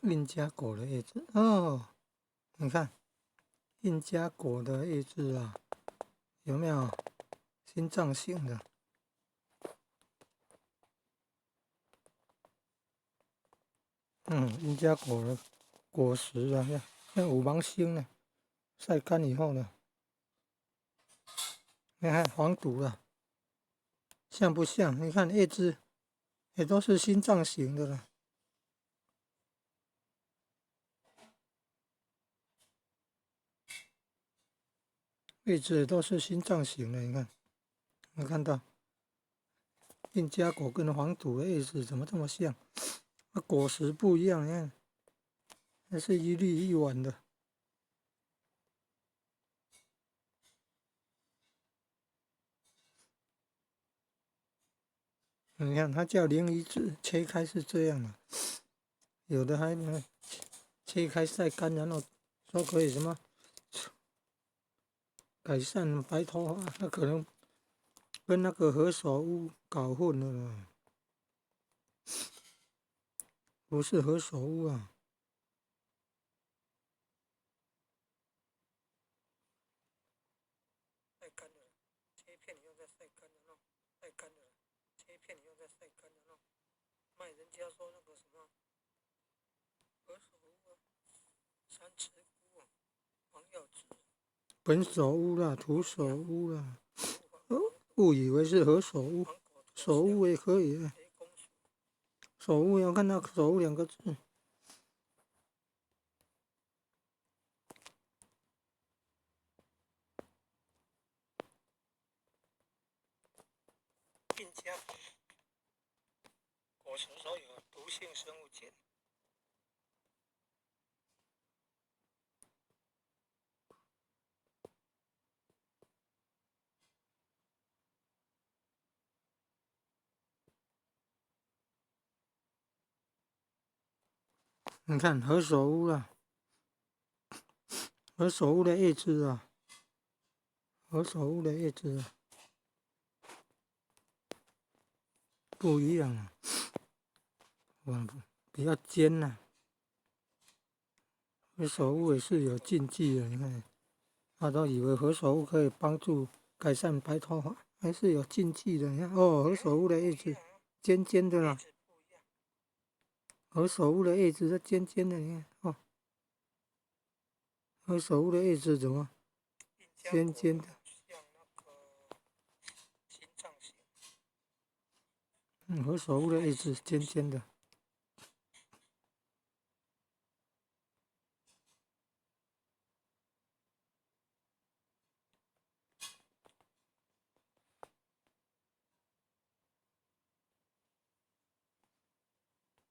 印加果的叶子哦，你看印加果的叶子啊，有没有心脏型的？印加果的果实啊，像五芒星呢，晒干以后呢，你看黄土啊，像不像？你看叶子也都是心脏型的了。叶子也都是心脏型的，你看，有看到印加果跟黄土的叶子怎么这么像？那果实不一样，你看，还是一粒一碗的。你看，它叫灵鱼子，切开是这样的，有的还切开晒干，然后说可以什么改善白头发，那可能跟那个何首乌搞混了啦，不是何首乌啊。晒干了，切片以后再晒干，然后晒干了，切片以后再晒干，然后卖人家说那个什么何首乌啊、三尺菇啊、黄药子、本首乌啦、土首乌啦，误以为是何首乌，首乌也可以啊。首乌要看到首乌两个字。印加果实所有毒性生物碱。你看何首乌啊，何首乌的叶子啊，何首乌的叶子啊，不一样啊，比较尖呐、何首乌也是有禁忌的，你看，他都以为何首乌可以帮助改善白头发，还是有禁忌的。你看哦，何首乌的叶子尖尖的啦，何首乌的叶子是尖尖的，你看哦，何首乌的叶子怎么尖尖的？何首乌的叶子尖尖的。